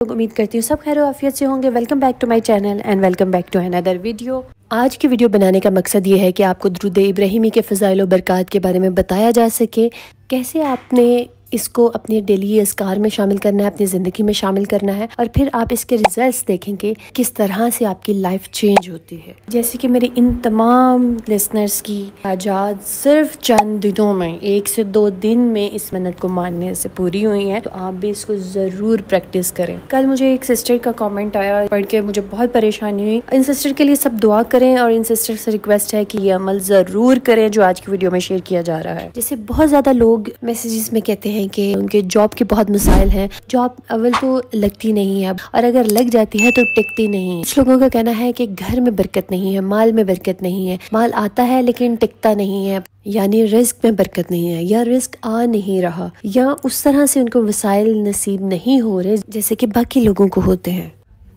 امید کرتی ہوں سب خیر و عافیت سے ہوں گے۔ Welcome back to my channel and welcome back to another video. آج کی ویڈیو بنانے کا مقصد یہ ہے کہ آپ کو درود ابراہیمی کے فضائل و برکات کے بارے میں بتایا جا سکے، کیسے آپ نے اس کو اپنے ڈیلی اذکار میں شامل کرنا ہے، اپنی زندگی میں شامل کرنا ہے، اور پھر آپ اس کے ریزلٹس دیکھیں گے کس طرح سے آپ کی لائف چینج ہوتی ہے۔ جیسے کہ میرے ان تمام لسنرز کی حاجات صرف چند دنوں میں 1 سے 2 دن میں اس منت کو ماننے سے پوری ہوئی ہیں، تو آپ بھی اس کو ضرور پریکٹس کریں۔ کل مجھے ایک سسٹر کا کامنٹ آیا، پڑھ کے مجھے بہت پریشانی ہوئی۔ ان سسٹر کے لیے سب دعا کریں اور ان سسٹر سے ریکویسٹ ہے کہ یہ عمل ضرور کریں جو آج کی ویڈیو میں شیئر کیا جا رہا ہے۔ جیسے بہت زیادہ لوگ میسیجز میں کہتے ہیں کہ ان کے جاب کے بہت مسائل ہیں، جاب اول تو لگتی نہیں ہے، اور اگر لگ جاتی ہے تو ٹکتی نہیں۔ کچھ لوگوں کا کہنا ہے کہ گھر میں برکت نہیں ہے، مال میں برکت نہیں ہے، مال آتا ہے لیکن ٹکتا نہیں ہے، یعنی رزق میں برکت نہیں ہے، یا رزق آ نہیں رہا، یا اس طرح سے ان کو وسائل نصیب نہیں ہو رہے جیسے کہ باقی لوگوں کو ہوتے ہیں۔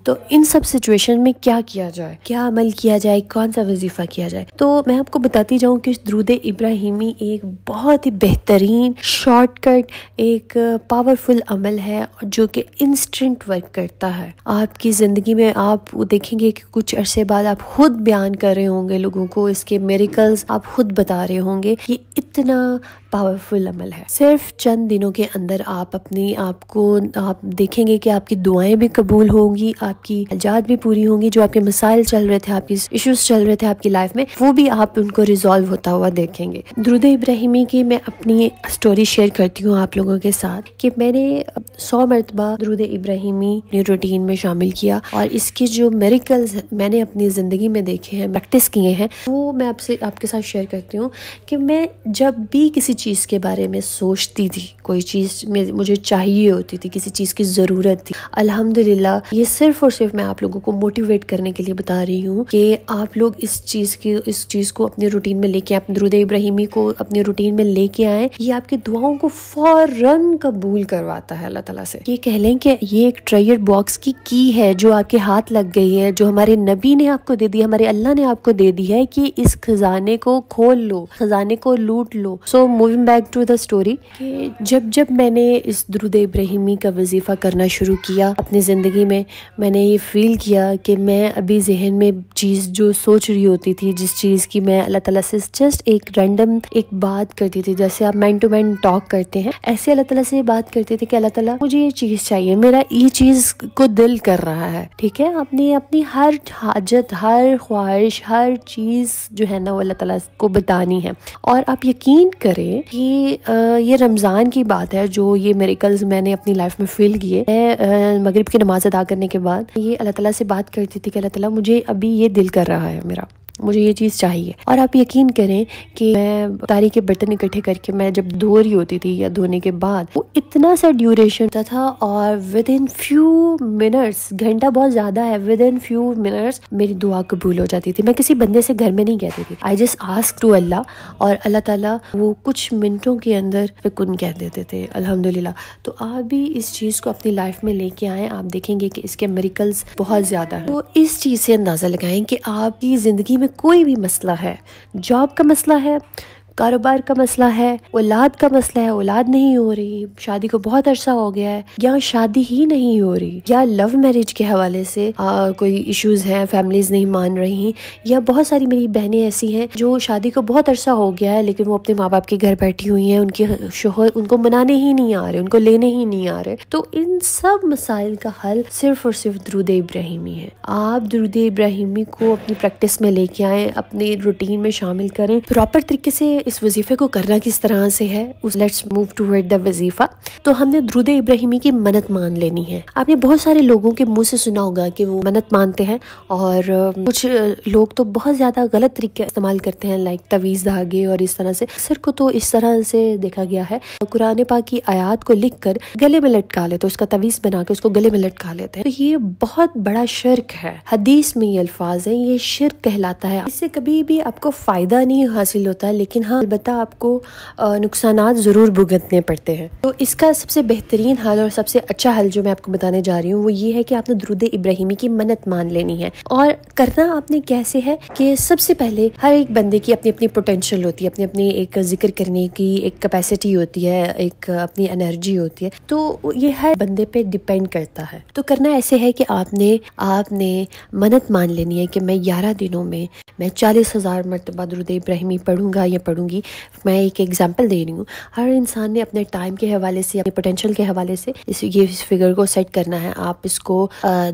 تو ان سب سچویشن میں کیا کیا جائے، کیا عمل کیا جائے، کون سا وظیفہ کیا جائے؟ تو میں آپ کو بتاتی جاؤں کہ درود ابراہیمی ایک بہت ہی بہترین شارٹ کٹ، ایک پاورفل عمل ہے جو کہ انسٹنٹ ورک کرتا ہے آپ کی زندگی میں۔ آپ دیکھیں گے کہ کچھ عرصے بعد آپ خود بیان کر رہے ہوں گے لوگوں کو، اس کے میریکلز آپ خود بتا رہے ہوں گے۔ یہ اتنا پاورفل عمل ہے، صرف چند دنوں کے اندر آپ اپنی آپ کو آپ دیکھیں گے کہ آپ کی دعائیں بھی قبول ہوں گی، آپ کی حاجات بھی پوری ہوں گی، جو آپ کے مسائل چل رہے تھے، آپ کی ایشوز چل رہے تھے آپ کی لائف میں، وہ بھی آپ ان کو ریزالو ہوتا ہوا دیکھیں گے۔ درود ابراہیمی کی میں اپنی سٹوری شیئر کرتی ہوں آپ لوگوں کے ساتھ کہ میں نے 100 مرتبہ درود ابراہیمی اپنی روٹین میں شامل کیا، اور اس کی جو میریکلز میں نے اپنی زندگی میں دیکھے ہیں، پریکٹس کیے ہیں، وہ میں آپ کے ساتھ شیئر کرتی ہوں۔ کہ میں جب بھی کسی چیز کے بارے میں سوچتی تھی، کوئی چیز میں مجھے چاہیے ہوتی تھی، کسی چیز کی ضرورت تھی، الحمدللہ یہ صرف اور صرف میں آپ لوگوں کو موٹیویٹ کرنے کے لیے بتا رہی ہوں کہ آپ لوگ اس چیز کو اپنی روٹین میں لے کے آئیں، درود ابراہیمی کو اپنی روٹین میں لے کے آئیں۔ یہ آپ کی دعاؤں کو فوراً قبول کرواتا ہے اللہ تعالیٰ سے۔ یہ کہہ لیں کہ یہ ایک ٹریجر باکس کی ہے جو آپ کے ہاتھ لگ گئی ہے، جو ہمارے نبی نے آپ کو دے دی، ہمارے اللہ نے آپ کو دے دی ہے کہ اس خزانے کو کھول لو، خزانے کو لوٹ لو۔ So moving back to the story, کہ جب میں نے اس درود ابراہیمی کا وظیفہ کرنا شروع کیا اپنی زندگی میں نے یہ فیل کیا کہ میں ابھی ذہن میں چیز جو سوچ رہی ہوتی تھی، جس چیز کی میں اللہ تعالیٰ سے جسٹ ایک رینڈم ایک بات کرتی تھی، جیسے آپ مین ٹو مین ٹاک کرتے ہیں، ایسے اللہ تعالیٰ سے بات کرتی تھی کہ اللہ تعالیٰ مجھے یہ چیز چاہیے، میرا یہ چیز کو دل کر رہا ہے، ٹھیک ہے، اپنی ہر حاجت، ہر خواہش، ہر چیز جو ہے نا وہ اللہ تعالیٰ کو بتانی ہے۔ اور آپ یقین کریں کہ یہ رمضان کی بات ہے جو یہ میریکلز میں نے اپنی لائف میں فیل کیے۔ میں مغرب کی نماز ادا کرنے کے بعد یہ اللہ تعالیٰ سے بات کرتی تھی کہ اللہ تعالیٰ مجھے ابھی یہ دل کر رہا ہے، مجھے یہ چیز چاہیے۔ اور آپ یقین کریں کہ میں اتاری کے برتن اکٹھے کر کے میں جب دھو رہی ہوتی تھی یا دھونے کے بعد وہ اتنا سا ڈیوریشن تھا، اور ود ان فیو منٹس، گھنٹہ بہت زیادہ ہے، ود ان فیو منٹس میری دعا قبول ہو جاتی تھی۔ میں کسی بندے سے گھر میں نہیں کہتی تھی، آئی جسٹ آسک ٹو اللہ، اور اللہ تعالیٰ وہ کچھ منٹوں کے اندر کن کہہ دیتے تھے، الحمدللہ۔ تو آپ بھی اس چیز کو اپنی لائف میں لے کے آئیں، آپ دیکھیں گے کہ اس کے میریکلز بہت زیادہ ہیں۔ تو اس چیز سے اندازہ لگائیں کہ آپ کی زندگی میں کوئی بھی مسئلہ ہے، جاب کا مسئلہ ہے، کاروبار کا مسئلہ ہے، اولاد کا مسئلہ ہے، اولاد نہیں ہو رہی، شادی کو بہت عرصہ ہو گیا ہے، یا شادی ہی نہیں ہو رہی، یا لو میرج کے حوالے سے کوئی ایشوز ہیں، فیملیز نہیں مان رہی، یا بہت ساری میری بہنیں ایسی ہیں جو شادی کو بہت عرصہ ہو گیا ہے لیکن وہ اپنے ماں باپ کے گھر بیٹھی ہوئی ہیں، ان کے شوہر ان کو منانے ہی نہیں آ رہے، ان کو لینے ہی نہیں آ رہے۔ تو ان سب مسائل کا حل صرف اور صرف درود ابراہیمی ہے۔ آپ درود ابراہیمی کو اپنی پریکٹس میں لے کے آئیں، اپنی روٹین میں شامل کریں۔ پراپر طریقے سے اس وظیفے کو کرنا کس طرح سے ہے، لیٹس موو ٹوورڈ دا وظیفہ۔ تو ہم نے درود ابراہیمی کی منت مان لینی ہے۔ آپ نے بہت سارے لوگوں کے منہ سے سنا ہوگا کہ وہ منت مانتے ہیں، اور کچھ لوگ تو بہت زیادہ غلط طریقے استعمال کرتے ہیں، لائک تعویذ دھاگے اور اس طرح سے۔ اکثر کو تو اس طرح سے دیکھا گیا ہے، قرآن پاک کی آیات کو لکھ کر گلے میں لٹکا لیتے، اس کا تعویذ بنا کے اس کو گلے میں لٹکا لیتے ہیں۔ تو یہ بہت بڑا شرک ہے، حدیث میں یہ الفاظ ہیں، یہ شرک کہلاتا ہے۔ اس سے کبھی بھی آپ کو فائدہ نہیں حاصل ہوتا، لیکن جہاں البتہ آپ کو نقصانات ضرور بھگتنے پڑتے ہیں۔ تو اس کا سب سے بہترین حل اور سب سے اچھا حل جو میں آپ کو بتانے جا رہی ہوں وہ یہ ہے کہ آپ نے درود ابراہیمی کی منت مان لینی ہے۔ اور کرنا آپ نے کیسے ہے کہ سب سے پہلے ہر ایک بندے کی اپنی اپنی پوٹینشیل ہوتی ہے، اپنی اپنی ایک ذکر کرنے کی ایک کیپیسٹی ہوتی ہے، ایک اپنی انرجی ہوتی ہے، تو یہ ہر بندے پہ ڈیپینڈ کرتا ہے۔ تو کرنا ایسے ہے کہ آپ نے منت مان لینی ہے کہ میں 11 دنوں میں 40,000 مرتبہ درود ابراہیمی پڑھوں گا یا پڑھوں گی۔ میں ایک ایگزامپل دے رہی ہوں، ہر انسان نے اپنے ٹائم کے حوالے سے، اپنے پوٹینشیل کے حوالے سے اس فگر کو سیٹ کرنا ہے۔ آپ اس کو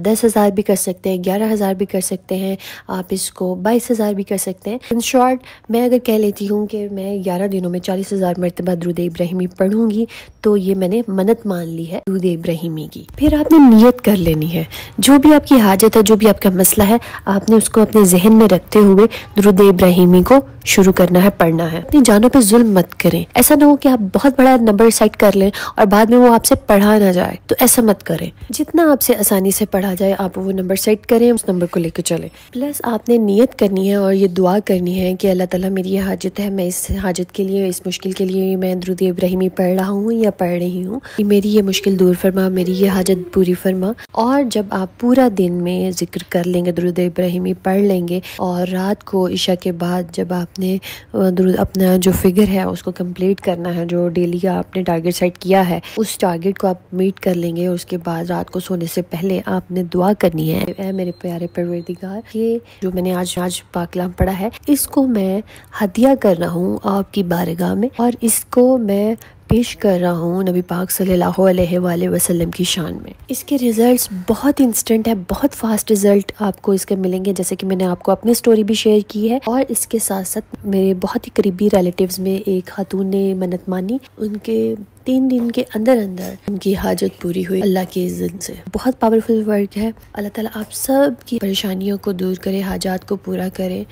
10,000 بھی کر سکتے ہیں، 11,000 بھی کر سکتے ہیں، آپ اس کو 22,000 بھی کر سکتے ہیں۔ ان شارٹ میں اگر کہہ لیتی ہوں کہ میں 11 دنوں میں 40,000 مرتبہ درود ابراہیمی پڑھوں گی تو یہ میں نے منت مان لی ہے درود ابراہیمی کی۔ پھر آپ نے نیت کر لینی ہے، جو بھی آپ کی حاجت ہے، جو بھی آپ کا مسئلہ ہے، آپ نے اس کو اپنے ذہن میں رکھتے ہوئے درود ابراہیمی کو شروع کرنا ہے، پڑھنا ہے۔ اپنی جانوں پہ ظلم مت کریں، ایسا نہ ہو کہ آپ بہت بڑا نمبر سیٹ کر لیں اور بعد میں وہ آپ سے پڑھا نہ جائے، تو ایسا مت کریں۔ جتنا آپ سے آسانی سے پڑھا جائے آپ وہ نمبر سیٹ کریں، اس نمبر کو لے کے چلیں۔ پلس آپ نے نیت کرنی ہے اور یہ دعا کرنی ہے کہ اللہ تعالیٰ میری یہ حاجت ہے، میں اس حاجت کے لیے، اس مشکل کے لیے میں درود ابراہیمی پڑھ رہا ہوں یا پڑھ رہی ہوں، میری یہ مشکل دور فرما، میری یہ حاجت پوری فرما۔ اور جب آپ پورا دن میں ذکر کر لیں گے، درود ابراہیمی پڑھ لیں گے، اور رات کو عشاء کے بعد جب آپ نے اپنا جو فگر ہے اس کو کمپلیٹ کرنا ہے، جو ڈیلی کا آپ نے ٹارگٹ سیٹ کیا ہے، اس ٹارگٹ کو آپ میٹ کر لیں گے۔ اس کے بعد رات کو سونے سے پہلے آپ نے دعا کرنی ہے، اے میرے پیارے پروردگار، یہ جو میں نے آج پاک کلام پڑھا ہے اس کو میں ہدیہ کر رہا ہوں آپ کی بارگاہ میں، اور اس کو میں پیش کر رہا ہوں نبی پاک صلی اللہ علیہ وآلہ وسلم کی شان میں۔ اس کے ریزلٹس بہت انسٹنٹ ہے، بہت فاسٹ ریزلٹ آپ کو اس کے ملیں گے، جیسے کہ میں نے آپ کو اپنی سٹوری بھی شیئر کی ہے۔ اور اس کے ساتھ ساتھ میرے بہت ہی قریبی ریلیٹیوز میں ایک خاتون نے منت مانی، ان کے 3 دن کے اندر ان کی حاجت پوری ہوئی اللہ کے اذن سے۔ بہت پاورفل ورک ہے۔ اللہ تعالیٰ آپ سب کی پریشانیوں کو دور کرے، حاجات کو پورا کرے۔